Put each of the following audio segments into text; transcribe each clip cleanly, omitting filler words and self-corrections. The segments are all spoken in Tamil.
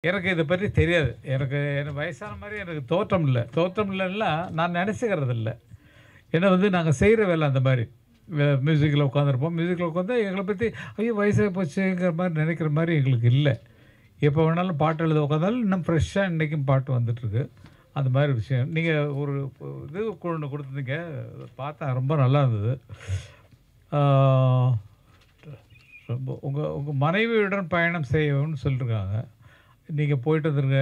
எனக்கு இதை பற்றி தெரியாது. எனக்கு வயசான மாதிரி எனக்கு தோற்றம் இல்லை. தோற்றம் இல்லைன்னா நான் நினச்சிக்கிறது இல்லை. ஏன்னா வந்து நாங்கள் செய்கிற வேலை அந்த மாதிரி. மியூசிக்கில் உட்காந்துருப்போம். மியூசிக்கில் உட்காந்து எங்களை பற்றி ஐயோ வயசாகி போச்சுங்கிற மாதிரி நினைக்கிற மாதிரி எங்களுக்கு இல்லை. எப்போ வேணாலும் பாட்டு எழுத உட்காந்தாலும் இன்னும் ஃப்ரெஷ்ஷாக இன்றைக்கும் பாட்டு வந்துட்டுருக்கு. அந்த மாதிரி விஷயம். நீங்கள் ஒரு இது ஒன்று கொடுத்துருந்தீங்க, பார்த்தேன், ரொம்ப நல்லா இருந்தது. ரொம்ப உங்கள் மனைவியுடன் பயணம் செய்யணும்னு சொல்லியிருக்காங்க. நீங்கள் போயிட்டு வந்துருங்க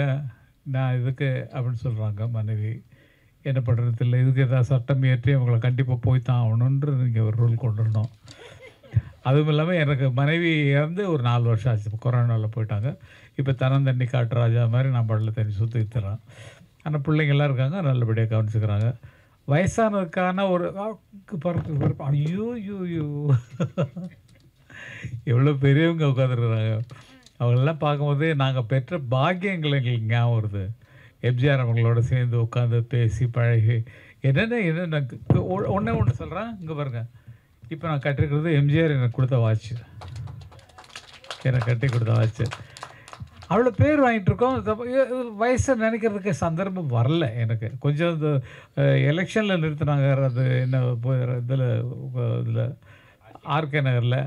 நான் இதுக்கு அப்படின்னு சொல்கிறாங்க மனைவி. என்ன பண்ணுறது இல்லை, இதுக்கு ஏதாவது சட்டம் இயற்றி அவங்கள கண்டிப்பாக போய் தான் ஆகணுன்ற நீங்கள் ஒரு ரூல் கொண்டு வரணும். அதுவும் இல்லாமல் எனக்கு மனைவி இறந்து ஒரு 4 வருஷம் ஆச்சு. கொரோனாவில் போயிட்டாங்க. இப்போ தன்னந்தண்ணி காட்டு ராஜா மாதிரி நான் படல தண்ணி சுற்றி தரேன். ஆனால் பிள்ளைங்கள்லாம் இருக்காங்க, நல்லபடியாக கவனிச்சுக்கிறாங்க. வயசானதுக்கான ஒரு பறக்கு ஐயோ யூ யூ எவ்வளோ பெரியவங்க உட்காந்துருக்குறாங்க. அவங்களெல்லாம் பார்க்கும்போது நாங்கள் பெற்ற பாக்கியங்கள் எங்களுக்கு ஞாபகம் வருது. எம்ஜிஆர் அவங்களோட சேர்ந்து உட்காந்து பேசி பழகி என்னென்ன ஒன்று சொல்கிறேன். இங்கே பாருங்கள், இப்போ நான் கட்டிருக்கிறது எம்ஜிஆர் எனக்கு கொடுத்த வாட்ச். எனக்கு கட்டி கொடுத்த வாட்ச். அவ்வளோ பேர் வாங்கிட்டுருக்கோம். வயசை நினைக்கிறதுக்கு சந்தர்ப்பம் வரல எனக்கு. கொஞ்சம் இந்த எலெக்ஷனில் நிறுத்தினாங்க. அது என்ன இதில் ஆர்கே நகரில்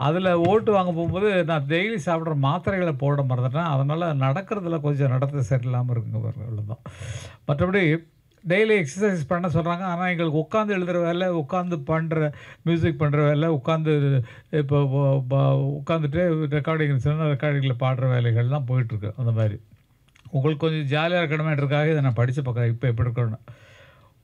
அதில் ஓட்டு வாங்க போகும்போது நான் டெய்லி சாப்பிட்ற மாத்திரைகளை போட மறந்துட்டேன். அதனால் நடக்கிறதுல கொஞ்சம் நடத்த சரியில்லாமல் இருக்குங்க பாருங்க. அவ்வளோதான். மற்றபடி டெய்லி எக்ஸசைஸ் பண்ண சொல்கிறாங்க. ஆனால் எங்களுக்கு உட்காந்து எழுதுகிற வேலை, உட்காந்து பண்ணுற மியூசிக் பண்ணுற வேலை, உட்காந்து இப்போ உட்காந்துட்டு ரெக்கார்டிங்கில் பாடுற வேலைகள் தான் போயிட்டுருக்கு. அந்த மாதிரி உங்களுக்கு கொஞ்சம் ஜாலியாக இருக்கணுமேன்றதுக்காக இதை நான் படித்து பார்க்குறேன். இப்போ எப்படி இருக்கணும்.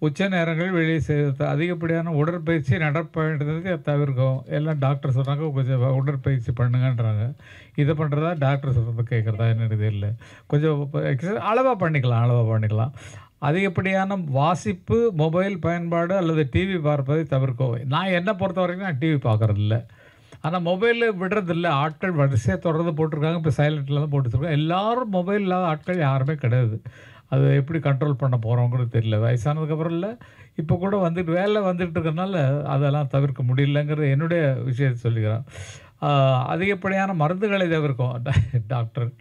உச்ச நேரங்கள் வெளியே செய்வது, அதிகப்படியான உடற்பயிற்சி நடப்பதுக்கு தவிர்க்கும். எல்லாம் டாக்டர் சொல்கிறாங்க கொஞ்சம் உடற்பயிற்சி பண்ணுங்கன்றாங்க. இதை பண்ணுறதா டாக்டர் சொல்கிறத கேட்குறதா என்னது தெரியல. கொஞ்சம் எக்ஸசைஸ் அளவாக பண்ணிக்கலாம். அதிகப்படியான வாசிப்பு, மொபைல் பயன்பாடு அல்லது டிவி பார்ப்பதை தவிர்க்கும். நான் என்னை பொறுத்த வரைக்கும் நான் டிவி பார்க்குறதில்ல. ஆனால் மொபைலில் விடுறதில்ல. ஆட்கள் வரிசையாக தொடர்ந்து போட்டிருக்காங்க. இப்போ சைலண்ட்டில் தான் போட்டுருக்காங்க. எல்லோரும் மொபைல் இல்லாத ஆட்கள் யாருமே கிடையாது. அது எப்படி கண்ட்ரோல் பண்ண போகிறோங்கிறது தெரியல. வயசானதுக்கப்புறம் இல்லை, இப்போ கூட வேலை வந்துட்டு இருக்கிறதுனால அதெல்லாம் தவிர்க்க முடியலங்கிறது என்னுடைய விஷயத்தை சொல்லிக்கிறேன். அதிகப்படியான மருந்துகளை தவிர்க்கும் டாக்டர்.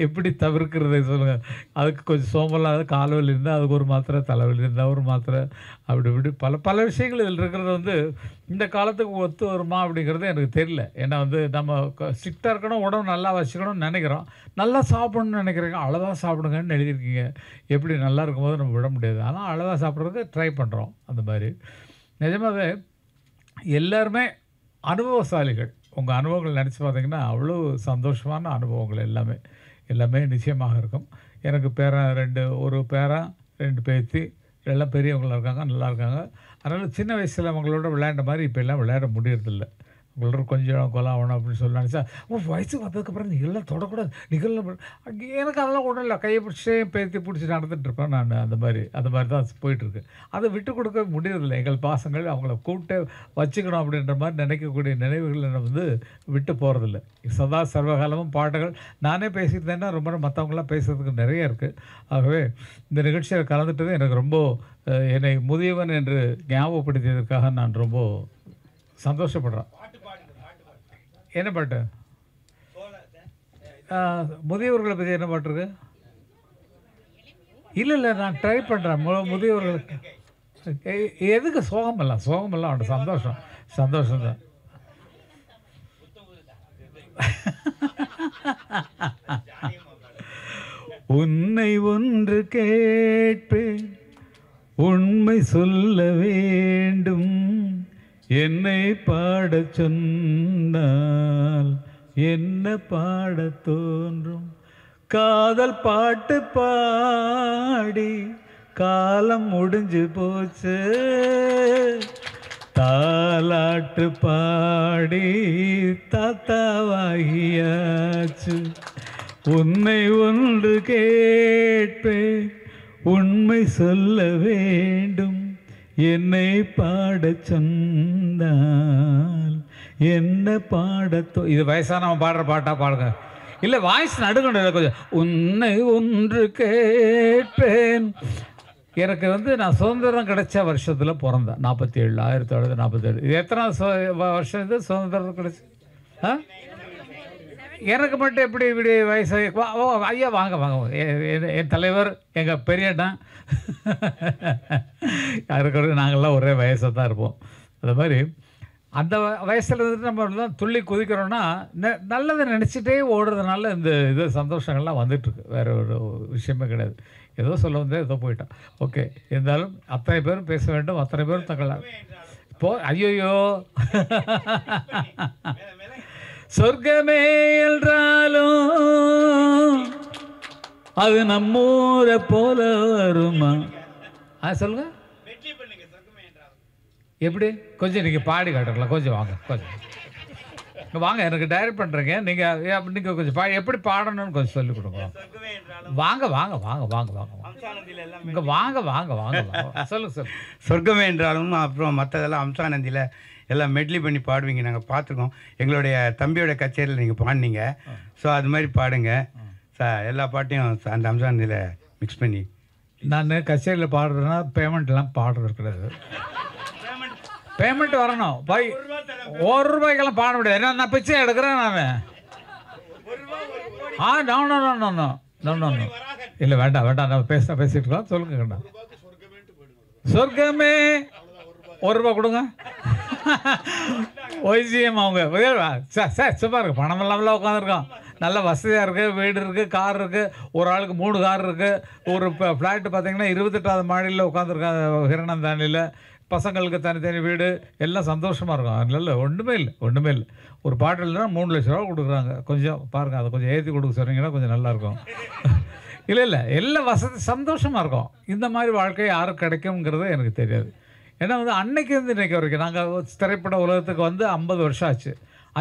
எப்படி தவிர்க்கிறது சொல்லுங்கள். அதுக்கு கொஞ்சம் சோம்பலாக கால்வலி இருந்தால் அதுக்கு ஒரு மாத்திரை, தலைவலி இருந்தால் ஒரு மாத்திரை, அப்படி இப்படி பல விஷயங்கள் இதில் இருக்கிறது இந்த காலத்துக்கு ஒத்து வருமா அப்படிங்கிறது எனக்கு தெரியல. ஏன்னா நம்ம ஸ்ட்ரிக்டாக இருக்கணும், உடம்பு நல்லா வச்சுக்கணும்னு நினைக்கிறோம். நல்லா சாப்பிடணும்னு நினைக்கிறீங்க, அளவாக சாப்பிடுங்கன்னு எழுதியிருக்கீங்க. எப்படி நல்லா இருக்கும்போது நம்ம விட முடியாது. ஆனால் அளவாக சாப்பிட்றதுக்கு ட்ரை பண்ணுறோம். அந்த மாதிரி நிஜமாகவே எல்லாருமே அனுபவசாலிகள். உங்கள் அனுபவங்கள் நினச்சி பார்த்தீங்கன்னா அவ்வளோ சந்தோஷமான அனுபவங்கள் எல்லாமே நிச்சயமாக இருக்கும். எனக்கு ஒரு பேரன் 2 பேத்தி எல்லாம் பெரியவங்களாக இருக்காங்க, நல்லா இருக்காங்க. அதனால் சின்ன வயசில் அவங்களோட விளையாண்ட மாதிரி இப்போ எல்லாம் விளையாட முடியறதில்ல. உங்களோட கொஞ்சம் கொலாவணும் அப்படின்னு சொல்லி நினச்சா வயசு வந்ததுக்கப்புறம் நீங்கள்லாம் தொடக்கூடாது, நீங்கள்லாம் எனக்கு அதெல்லாம் ஒன்றும் இல்லை. கையை பிடிச்சி பேத்தி பிடிச்சி நடந்துகிட்ருப்பேன் நான். அந்த மாதிரி தான் போயிட்டுருக்கு. அதை விட்டு கொடுக்க முடியறதில்லை. எங்கள் பாசங்கள் அவங்கள கூப்பிட்டு வச்சுக்கணும் அப்படின்ற மாதிரி நினைக்கக்கூடிய நினைவுகள் விட்டு போகிறதில்ல. சதா சர்வகாலமும் பாட்டுகள் நானே பேசிட்டு இருந்தேன்னா ரொம்ப மற்றவங்களாம் பேசுகிறதுக்கு நிறைய இருக்குது. ஆகவே இந்த நிகழ்ச்சியில் கலந்துட்டது எனக்கு ரொம்ப என்னை முதியவன் என்று ஞாபகப்படுத்தியதற்காக நான் ரொம்ப சந்தோஷப்படுறேன். என்ன பாட்டு? முதியவர்களை பற்றி என்ன பாட்டு இருக்கு? இல்லை நான் ட்ரை பண்ணுறேன். முதியவர்களுக்கு எதுக்கு சோகமெல்லாம் அவனோட சந்தோஷம்தான். உன்னை ஒன்று கேட்பேன், உண்மை சொல்ல வேண்டும், என்னை பாடச் சொன்னால் என்ன பாடத் தோன்றும், காதல் பாட்டு பாடி காலம் முடிஞ்சு போச்சு, தாலாட்டு பாடி தாத்தாவாகியாச்சு, உன்னை ஒன்று கேட்பேன், உண்மை சொல்ல வேண்டும், என்னை பாடச் சொன்னால் என்ன பாடத்தோ. இது வயசானவன் பாடுற பாட்டா பாடுங்க. இல்லை வாய்ஸ் நடுக்கணும் கொஞ்சம். உன்னை ஒன்று கேட்பேன். எனக்கு நான் சுதந்திரம் கிடைச்ச வருஷத்தில் பிறந்தேன். 47 1947. இது எத்தனை வருஷம் இது சுதந்திரம் கிடைச்சி? எனக்கு மட்டும் எப்படி இப்படி வயசு ஓ ஐயா வாங்க வாங்க என் தலைவர் எங்கள் பெரியண்ணா இருக்கிறது நாங்கள்லாம் ஒரே வயசாக தான் இருப்போம். அது மாதிரி அந்த வயசில் இருந்துட்டு நம்ம எல்லாம் துள்ளி குதிக்கிறோன்னா நல்லதை நினச்சிட்டே ஓடுறதுனால இந்த இது சந்தோஷங்கள்லாம் வந்துட்டுருக்கு. வேறு ஒரு விஷயமே கிடையாது. ஏதோ சொல்ல வந்தே ஏதோ போயிட்டோம். ஓகே, இருந்தாலும் அத்தனை பேரும் பேச வேண்டும், அத்தனை பேரும் தங்கள ஐயோயோ சொர்க்கமே என்றாலும் அது நம்மூரை போல வருமா? சொல்லுங்க எப்படி? கொஞ்சம் நீங்கள் பாடி காட்டுங்களா? கொஞ்சம் வாங்க, கொஞ்சம் வாங்க, எனக்கு டைரக்ட் பண்ணுறேங்க. நீங்கள் கொஞ்சம் எப்படி பாடணும்னு கொஞ்சம் சொல்லிக் கொடுங்க. வாங்க வாங்க வாங்க வாங்க வாங்க இங்கே வாங்க வாங்க வாங்க சொல்லுங்கள் சார். சொர்க்கமே என்றாலும் அப்புறம் மற்றதெல்லாம் அம்சானந்தியில் எல்லாம் மெட்லி பண்ணி பாடுவீங்க, நாங்கள் பார்த்துருக்கோம். எங்களுடைய தம்பியோட கச்சேரியில் நீங்கள் பாடினீங்க. ஸோ அது மாதிரி பாடுங்க சார். எல்லா பாட்டையும் அந்த அம்சானந்தியில் மிக்ஸ் பண்ணி. நான் கச்சேரியில் பாடுறேன்னா பேமெண்ட்லாம் பாடுறது கிடையாது. பேமெண்ட் வரணும். ₹1 பாட முடியாது. என்ன நான் பிச்சை எடுக்கிறேன் நான். நோ இல்லை, வேண்டாம் வேண்டாம், நம்ம பேசிட்டு இருக்கோம். சொல்லுங்க. சொர்க்கமே ₹1 கொடுங்க. ஒய்சிஎம் அவங்க சார் சும்மா இருக்கு. பணம் இல்லாமல் உட்காந்துருக்கோம். நல்ல வசதியாக இருக்குது, வீடு இருக்குது, கார் இருக்குது. ஒரு ஆளுக்கு 3 கார் இருக்குது. ஒரு ஃப்ளாட்டு பார்த்தீங்கன்னா 28வது மாடியில் உட்காந்துருக்காங்க ஹிரணந்தானியில். பசங்களுக்கு தனித்தனி வீடு, எல்லாம் சந்தோஷமாக இருக்கும். இல்லை ஒன்றுமே இல்லை. ஒரு பாட்டு இல்லைன்னா 3 லட்ச ரூபா கொடுக்குறாங்க. கொஞ்சம் பாருங்கள், அதை கொஞ்சம் ஏற்றி கொடுக்க சொன்னீங்கன்னா கொஞ்சம் நல்லாயிருக்கும். இல்லை எல்லாம் வசதி சந்தோஷமாக இருக்கும். இந்த மாதிரி வாழ்க்கை யாரும் கிடைக்குங்கிறது எனக்கு தெரியாது. ஏன்னா அன்னைக்கு இன்றைக்கி வரைக்கும் நாங்கள் திரைப்பட உலகத்துக்கு 50 வருஷம் ஆச்சு.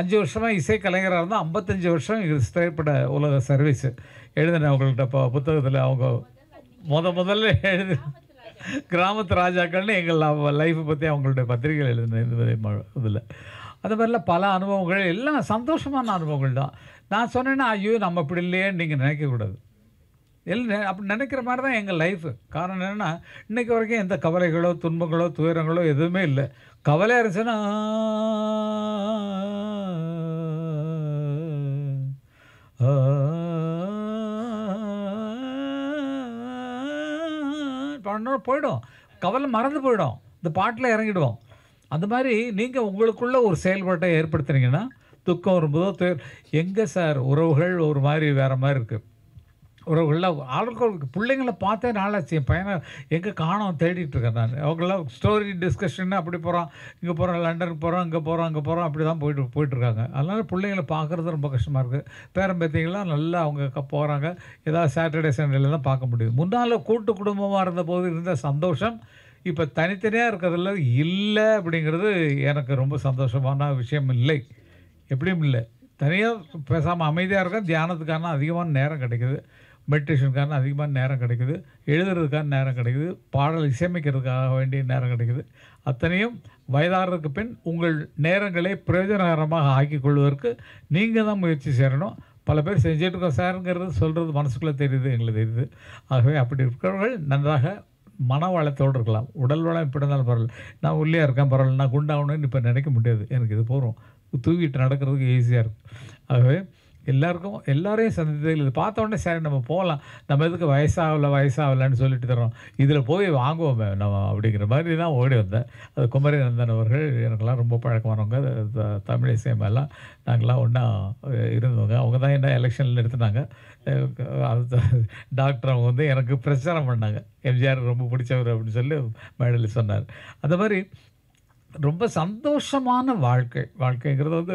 5 வருஷமாக இசை கலைஞராக இருந்தால் 55 வருஷம் திரைப்பட உலக சர்வீஸு எழுதின அவங்கள்ட்ட புத்தகத்தில் அவங்க முதல்ல எழுதி கிராமத்து ராஜாக்கள்னு எங்கள் லைஃப்பை பற்றி அவங்களுடைய பத்திரிகைகள் எழுதின இதில் அது மாதிரிலாம் பல அனுபவங்கள், எல்லாம் சந்தோஷமான அனுபவங்கள் தான். நான் சொன்னேன்னா ஐயோ நம்ம இப்படி இல்லையேன்னு நீங்கள் நினைக்கக்கூடாது. அப்படி நினைக்கிற மாதிரி தான் எங்கள் லைஃபு. காரணம் என்னென்னா இன்றைக்கி வரைக்கும் எந்த கவலைகளோ துன்பங்களோ துயரங்களோ எதுவுமே இல்லை. கவலையாக இருந்துச்சுன்னா பாடினோம் போயிடும், கவலை மறந்து போயிடும், இந்த பாட்டில் இறங்கிடுவோம். அந்த மாதிரி நீங்கள் உங்களுக்குள்ள ஒரு செயல்பாட்டை ஏற்படுத்துனீங்கன்னா துக்கம் வரும்போதோ எங்கே சார் உறவுகள் ஒரு மாதிரி வேறு மாதிரி இருக்குது. உறவுகளில் ஆளுக்கு பிள்ளைங்கள பார்த்தே நாளாச்சு. என் பையனை எங்கே காணோம் தேடிட்டுருக்கேன் நான். அவங்களாம் ஸ்டோரி டிஸ்கஷன் அப்படி போகிறோம், இங்கே போகிறோம், லண்டனுக்கு போகிறோம், அங்கே போகிறோம் அப்படி தான் போயிட்டுருக்காங்க. அதனால் பிள்ளைங்களை பார்க்குறது ரொம்ப கஷ்டமாக இருக்குது. பேரம்பேத்திங்கெல்லாம் நல்லா அவங்க போகிறாங்க. ஏதாவது சாட்டர்டே சண்டேல தான் பார்க்க முடியுது. முன்னால் கூட்டு குடும்பமாக இருந்தபோது இருந்த சந்தோஷம் இப்போ தனித்தனியாக இருக்கிறதுல இல்லை. அப்படிங்கிறது எனக்கு ரொம்ப சந்தோஷமான விஷயம் இல்லை, எப்படியும் இல்லை. தனியாக பேசாமல் அமைதியாக இருக்க, தியானத்துக்கான அதிகமான நேரம் கிடைக்குது, மெடிடேஷனுக்கான அதிகமான நேரம் கிடைக்குது, எழுதுறதுக்கான நேரம் கிடைக்குது, பாடல் இசையமைக்கிறதுக்காக வேண்டிய நேரம் கிடைக்குது. அத்தனையும் வயதாகிறதுக்கு பின் உங்கள் நேரங்களை பிரயோஜனகரமாக ஆக்கிக் கொள்வதற்கு நீங்கள் தான் முயற்சி செய்யணும். பல பேர் செஞ்சிட்ருக்கோம் சாருங்கிறது சொல்கிறது மனசுக்குள்ளே தெரியுது, எங்களுக்கு தெரியுது. ஆகவே அப்படி இருக்கிறவர்கள் நன்றாக மன வளத்தோடு இருக்கலாம். உடல் வளம் எப்படி இருந்தாலும் பரவாயில்ல. நான் ஒல்லியாக இருக்கேன் பரவாயில்ல, நான் குண்டாகணும்னு இப்போ நினைக்க முடியாது. எனக்கு இது போகிறோம், தூக்கிட்டு நடக்கிறதுக்கு ஈஸியாக இருக்கும். ஆகவே எல்லாருக்கும் எல்லாரையும் சந்தித்ததில் இது பார்த்த உடனே சரி நம்ம போகலாம், நம்ம எதுக்கு வயசாகலைன்னு சொல்லிட்டு தரோம், இதில் போய் வாங்குவோமே நம்ம அப்படிங்கிற மாதிரி தான் ஓடி வந்தேன். அது குமரி நந்தன் அவர்கள் எனக்கெல்லாம் ரொம்ப பழக்கமானவங்க. தமிழ் இசையமெல்லாம் நாங்கள்லாம் ஒன்றா இருந்தவங்க. அவங்க தான் என்ன எலெக்ஷனில் நிறுத்தினாங்க. அது டாக்டர் அவங்க வந்து எனக்கு பிரச்சாரம் பண்ணாங்க, எம்ஜிஆர் ரொம்ப பிடிச்சவர் அப்படின்னு சொல்லி மேடையில் சொன்னார். அந்த மாதிரி ரொம்ப சந்தோஷமான வாழ்க்கைங்கிறது வந்து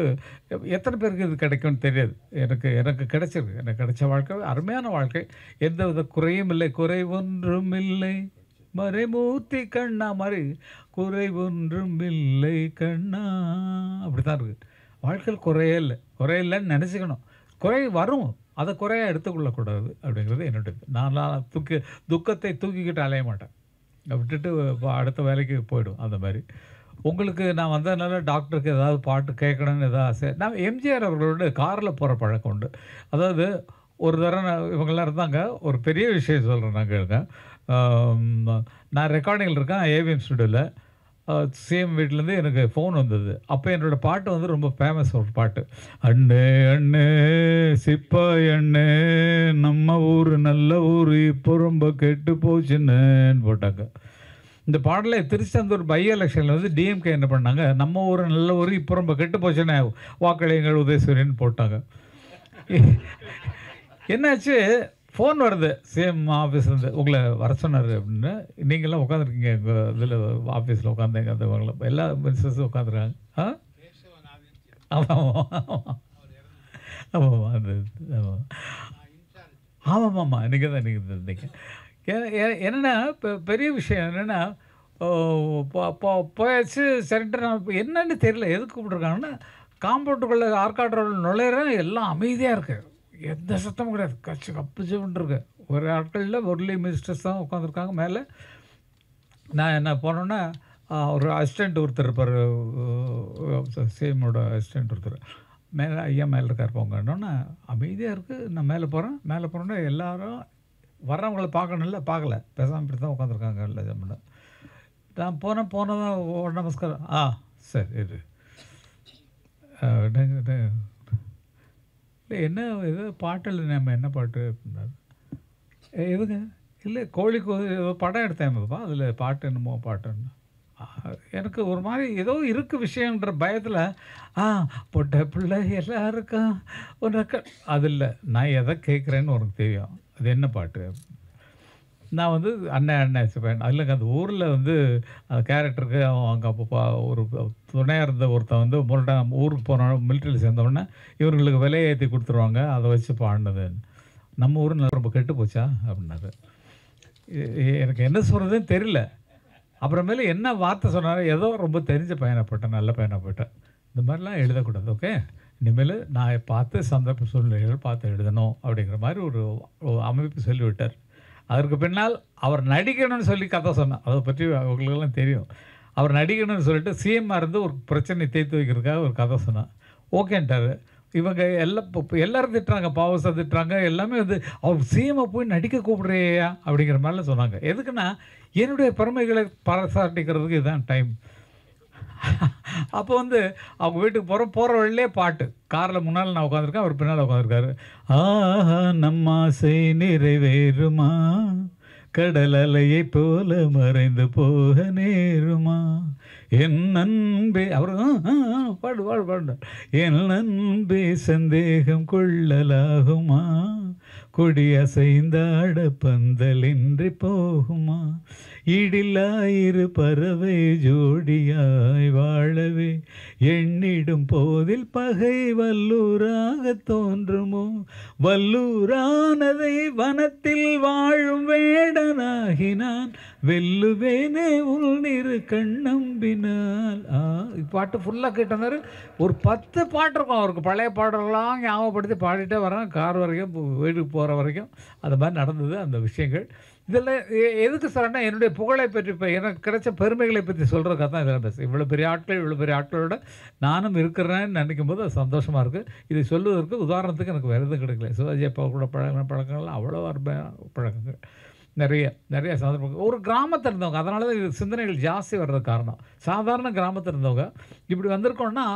எத்தனை பேருக்கு இது கிடைக்கும்னு தெரியாது. எனக்கு கிடைச்சிருக்கு. எனக்கு கிடைச்ச வாழ்க்கை அருமையான வாழ்க்கை. எந்த வித குறையும் இல்லை, குறை ஒன்றும் இல்லை மறைமூர்த்தி கண்ணா மாதிரி, குறை ஒன்றும் இல்லை கண்ணா, அப்படி தான் இருக்குது. வாழ்க்கையில் குறையில்லைன்னு நினச்சிக்கணும். குறை வரும், அதை குறையாக எடுத்துக்கொள்ளக்கூடாது அப்படிங்கிறது என்னுடைய. நான் துக்கத்தை தூக்கிக்கிட்டு அலைய மாட்டேன், விட்டுட்டு அடுத்த வேலைக்கு போய்டும். அந்த மாதிரி உங்களுக்கு நான் வந்ததுனால டாக்டருக்கு ஏதாவது பாட்டு கேட்கணும்னு ஏதாவது ஆசை. நான் எம்ஜிஆர் அவர்களோட காரில் போகிற பழக்கம் உண்டு. அதாவது ஒரு தடவை இவங்கெல்லாம் இருந்தாங்க. ஒரு பெரிய விஷயம் சொல்கிறேன் நான் கேளுங்க. நான் ரெக்கார்டிங்கில் இருக்கேன் ஏவிஎம் ஸ்டுடியோவில். சிஎம் வீட்டிலேருந்து எனக்கு ஃபோன் வந்தது. அப்போ என்னோடய பாட்டு வந்து ரொம்ப ஃபேமஸ் ஒரு பாட்டு. அண்ணே அண்ணே சிப்பாய் அண்ணே நம்ம ஊர் நல்ல ஊர் இப்போ ரொம்ப கெட்டு போச்சுன்னு போட்டாங்க. இந்த பாடலை திருச்செந்தூர் பை எலெக்ஷனில் வந்து டிஎம்கே என்ன பண்ணாங்க, நம்ம ஊர் நல்ல ஊர் இப்போ ரொம்ப கெட்டு போச்சுன்னு வாக்களியுங்கள் உதயசூரியன் போட்டாங்க. என்னாச்சு, ஃபோன் வருது சிஎம் ஆஃபீஸ்லேருந்து, உங்களை வர சொன்னார் அப்படின்னு. நீங்கள்லாம் உட்காந்துருக்கீங்க எங்கள் இதில் ஆஃபீஸில் உட்காந்துங்க, அந்த எல்லா மினிஸ்டர்ஸும் உட்காந்துருக்காங்க. ஆமாம் ஆமாம் அது ஆமாம்மா நீங்கள் தான் இருந்தீங்க. என்னென்னா இப்போ பெரிய விஷயம் என்னென்னா, போயாச்சு சரின்ட்டு நான் இப்போ என்னன்னு தெரியல எதுக்கு கூப்பிட்ருக்காங்கன்னா, காம்பவுண்டுக்குள்ளே ஆற்காடு நுழையிறேன், எல்லாம் அமைதியாக இருக்குது, எந்த சத்தமும் கிடையாது, கச்சு கப்புச்சுன்னு இருக்கு. ஒரு ஆட்களில் ஒன்லி மினிஸ்டர்ஸ் தான் உட்காந்துருக்காங்க மேலே. நான் என்ன போனோன்னா, ஒரு அசிஸ்டண்ட் ஒருத்தர் இருப்பார், சிஎம்மோட அசிஸ்டண்ட் ஒருத்தர் மேலே, ஐயா மேலே இருக்கார் போங்கன்னா, அமைதியாக இருக்குது. நான் மேலே போகிறேன்னா எல்லோரும் வர்றவங்கள பார்க்கணும்ல, பார்க்கல, பேசாமல் இப்படி தான் உட்காந்துருக்காங்க இல்லை ஜம்முன்னு. நான் போனதான் ஒரு நமஸ்காரம், சரி இது இல்லை என்ன ஏதோ பாட்டில் நம்ம என்ன பாட்டு அப்படின்னாரு. எதுங்க இல்லை கோழிக்கு ஏதோ படம் எடுத்தேன்ப்பா, அதில் பாட்டு என்னமோ பாட்டுன்னு. எனக்கு ஒரு மாதிரி ஏதோ இருக்குது விஷயன்ற பயத்தில் பொட்டை பிள்ளை எல்லாருக்கும் உனக்கு அது இல்லை. நான் எதை கேட்குறேன்னு உனக்கு தெரியும், அது என்ன பாட்டு. நான் வந்து அண்ணன் சிப்பேன் இல்லைங்க, அந்த ஊரில் வந்து அந்த கேரக்டருக்கு அவன் அங்கே அப்போ ஒரு துணையாக இருந்த ஒருத்தன் வந்து முரட்டாக ஊருக்கு போன மிலிட்டரியில் சேர்ந்தவொடனே இவங்களுக்கு விலையை ஏற்றி கொடுத்துருவாங்க, அதை வச்சு பாடினது. நம்ம ஊர் நல்லா ரொம்ப கெட்டு போச்சா அப்படின்னாரு. எனக்கு என்ன சொல்கிறதுன்னு தெரியல. அப்புறமேல என்ன வார்த்தை சொன்னார், ஏதோ ரொம்ப தெரிஞ்ச பையனாகப்பட்டேன், நல்ல பையனாகப்பட்டேன், இந்த மாதிரிலாம் எழுதக்கூடாது, ஓகே இனிமேல் நான் பார்த்து சந்தர்ப்ப சூழ்நிலைகள் பார்த்து எழுதணும் அப்படிங்கிற மாதிரி ஒரு அமைப்பு சொல்லிவிட்டார். அதற்கு பின்னால் அவர் நடிக்கணும்னு சொல்லி கதை சொன்னார், அதை பற்றி அவங்களுக்கெல்லாம் தெரியும். அவர் நடிக்கணும்னு சொல்லிட்டு சிஎம்மாக இருந்து ஒரு பிரச்சனை தீர்த்து வைக்கிறதுக்காக ஒரு கதை சொன்னார், ஓகேன்ட்டார். இவங்க எல்லோரும் திட்டுறாங்க, பாவசா திட்டுறாங்க, எல்லாமே வந்து அவர் சிஎம்மை போய் நடிக்க கூப்பிட்றியா அப்படிங்கிற மாதிரிலாம் சொன்னாங்க. எதுக்குன்னா என்னுடைய பெருமைகளை பறைசாட்டிக்கிறதுக்கு இதுதான் டைம். அப்போ வந்து அவங்க வீட்டுக்கு போகிற வழியிலே பாட்டு, காரில் முன்னால் நான் உட்காந்துருக்கேன், அவர் பின்னால் உட்காந்துருக்காரு. ஆஹா நம்ம ஆசை நிறைவேறுமா, கடல் அலையை போல மறைந்து போக நேருமா, என் நண்பே அவர் பாடு என் நண்பே சந்தேகம் கொள்ளலாகுமா, கொடி அசைந்தாட பந்தலின்றி போகுமா, இடிலாயிரு பறவை ஜோடியாய் வாழவே எண்ணிடும் போதில் பகை வல்லூராக தோன்றுமோ, வல்லூரானதை வனத்தில் வாழும் வேடனாகினான், வெல்லுவேனே உள்நீரு கண்ணம்பினால். பாட்டு ஃபுல்லாக கேட்டார். ஒரு 10 பாட்டு இருக்கும் அவருக்கு, பழைய பாடலாம் ஞாபகப்படுத்தி பாடிட்டே வரேன், கார் வரைக்கும் வீட்டுக்கு போகிற வரைக்கும் அது மாதிரி நடந்தது அந்த விஷயங்கள். இதெல்லாம் எதுக்கு சொல்கிறேன்னா, என்னுடைய புகழை பற்றி, இப்போ எனக்கு கிடைச்ச பெருமைகளை பற்றி சொல்கிறதுக்காக தான் இதெல்லாம் பேச. இவ்வளோ பெரிய ஆட்களோட நானும் இருக்கிறேன்னு நினைக்கும் போது அது சந்தோஷமாக இருக்குது. இதை சொல்லுவதற்கு உதாரணத்துக்கு எனக்கு வேறு எதுவும் கிடைக்கல. சிவாஜி அப்பா கூட பழக்கங்கள்லாம் அவ்வளோ அருமையான பழக்கங்கள், நிறைய சந்தர்ப்பங்கள். ஒரு கிராமத்தில் இருந்தவங்க, அதனால தான் இது சிந்தனைகள் ஜாஸ்தி வர்றதுக்கு காரணம். சாதாரண கிராமத்தில் இருந்தவங்க இப்படி வந்திருக்கோன்னா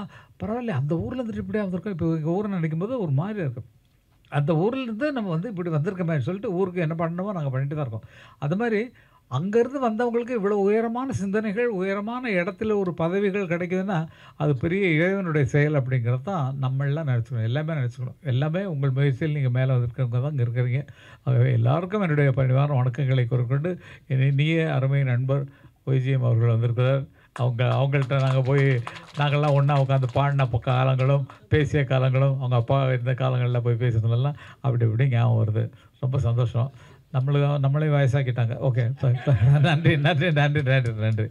பரவாயில்ல, அந்த ஊரில் இருந்துட்டு இப்படியே வந்திருக்கோம். இப்போ எங்கள் ஊரை நினைக்கும் போது ஒரு மாதிரி இருக்கும். அந்த ஊர்லேருந்து நம்ம வந்து இப்படி வந்திருக்கமே சொல்லிட்டு ஊருக்கு என்ன பண்ணணுமோ நாங்கள் பண்ணிட்டு தான் இருக்கோம். அது மாதிரி அங்கேருந்து வந்தவங்களுக்கு இவ்வளோ உயரமான சிந்தனைகள், உயரமான இடத்துல ஒரு பதவிகள் கிடைக்குதுன்னா அது பெரிய இறைவனுடைய செயல் அப்படிங்கிறது தான் நம்மளாம் நினச்சிக்கணும், எல்லாமே உங்கள் முயற்சியில் நீங்கள் மேலே வந்திருக்கவங்க தான் இங்கே இருக்கிறீங்க. ஆகவே எல்லாருக்கும் என்னுடைய பணிவான வணக்கங்களை கூறிக்கொண்டு, இனிய அருமை நண்பர் ஒய்ஜிஎம் அவர்கள் வந்திருக்கிறார். அவங்கள்ட்ட நாங்கள்லாம் ஒன்றா உட்காந்து பாடின காலங்களும் பேசிய காலங்களும், அவங்க அப்பா இருந்த காலங்களில் போய் பேசுனதெல்லாம் அப்படி இப்படி ஞாபகம் வருது. ரொம்ப சந்தோஷம். நம்மளே வயசாக்கிட்டாங்க. ஓகே, நன்றி.